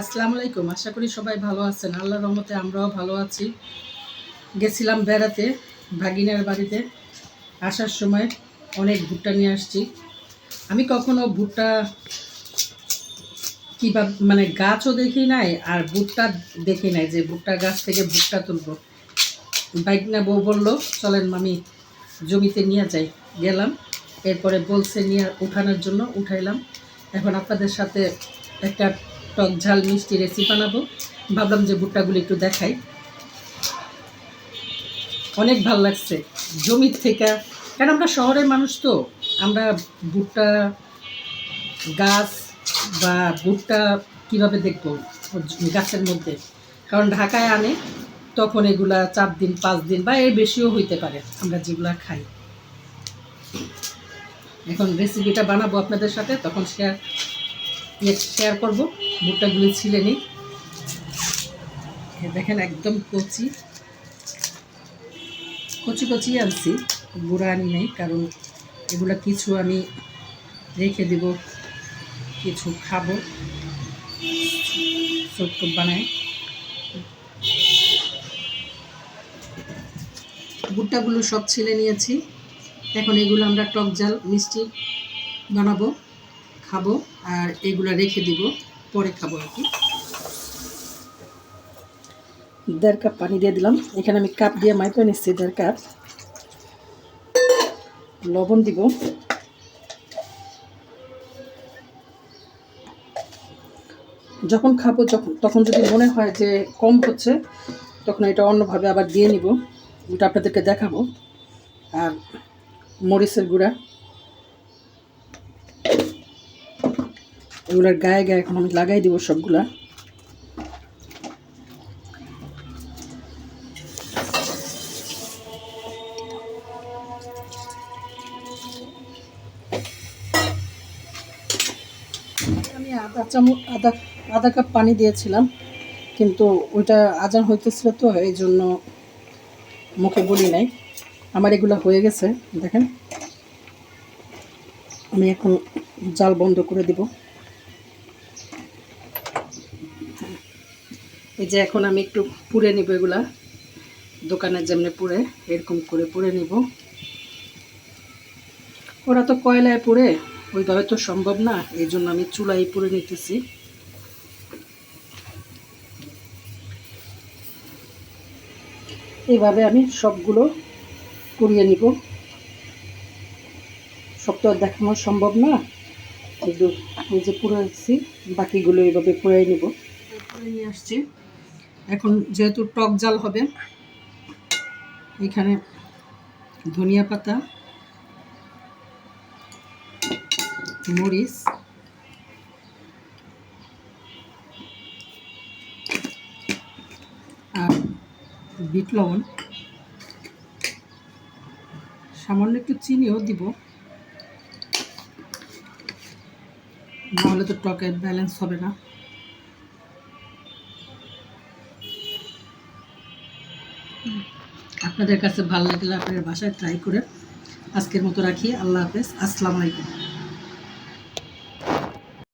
আসসালামু আলাইকুম। আশা করি সবাই ভালো আছেন। আল্লাহর রহমতে আমরাও ভালো আছি। গেছিলাম বেড়াতে ভাগিনার বাড়িতে। আসার সময় অনেক ভুট্টা নিয়ে আসছি। আমি কখনো ভুট্টা কীভাবে গাছও দেখি নাই, আর ভুট্টা দেখি নাই যে ভুট্টা গাছ থেকে ভুট্টা তুলবো। ভাগিনা বউ বললো চলেন মামি জমিতে নিয়ে যাই। গেলাম, এরপরে বলছে নিয়ে উঠানোর জন্য উঠাইলাম। এখন আপনাদের সাথে একটা টক ঝাল মিষ্টি রেসিপি বানাবো। ভাবলাম যে ভুট্টাগুলো একটু দেখাই। অনেক ভালো লাগছে জমির থেকে, কারণ আমরা শহরের মানুষ তো আমরা ভুট্টা গাছ বা ভুট্টা কীভাবে দেখবো গাছের মধ্যে, কারণ ঢাকায় আনে তখন এগুলা 4 দিন 5 দিন বা এর বেশিও হইতে পারে আমরা যেগুলা খাই। এখন রেসিপিটা বানাবো আপনাদের সাথে, তখন শেয়ার করবো। ভুট্টাগুলি ছিলে নিই। দেখেন একদম কচি কচি কচি আনছি, গুঁড়া আনি নাই, কারণ এগুলা কিছু আমি রেখে দেব, কিছু খাবো ছোট্ট বানায়। ভুট্টাগুলো সব ছিলে নিয়েছি। এখন এগুলো আমরা টক ঝাল মিষ্টি বানাবো, খাবো, আর এগুলো রেখে দিব, পরে খাবো আর কি। 1.5 কাপ পানি দিয়ে দিলাম। এখানে আমি কাপ দিয়ে মাইপে নিচ্ছি 1.5 কাপ। লবণ দিব, যখন খাবো তখন যদি মনে হয় যে কম হচ্ছে তখন এটা অন্যভাবে আবার দিয়ে নিব, ওটা আপনাদেরকে দেখাবো। আর মরিচের গুঁড়া এগুলোর গায়ে গায়ে এখন আমি লাগাই দিব সবগুলা। আমি আধা কাপ পানি দিয়েছিলাম, কিন্তু ওইটা আজান হইতেছিল তো এই জন্য মুখে বলি নাই। আমার এগুলো হয়ে গেছে, দেখেন। আমি এখন জাল বন্ধ করে দিব। এই যে এখন আমি একটু পুড়ে নিব, এগুলা দোকানে যেমনি পুড়ে এরকম করে পুড়ে নিব। ওরা তো কয়লায় পুড়ে, ওইভাবে তো সম্ভব না, এই জন্য আমি চুলাই পুড়ে নিতেছি। এইভাবে আমি সবগুলো পুড়িয়ে নিব। সব তো দেখানো সম্ভব না, কিন্তু এই যে পুড়েছি বাকিগুলো এইভাবে পুড়ে নিব। পুড়ে নিয়ে আসছি। এখন যেহেতু টক ঝাল হবে, এখানে ধনিয়া পাতা, মরিচ, আর বিট লবণ, সামান্য একটু চিনিও দিব, নাহলে তো টকের ব্যালেন্স হবে না। আপনাদের কাছে ভালো লাগলে আপনাদের বাসায় ট্রাই করে। আজকের মতো রাখি। আল্লাহ হাফেজ। আসসালামু আলাইকুম।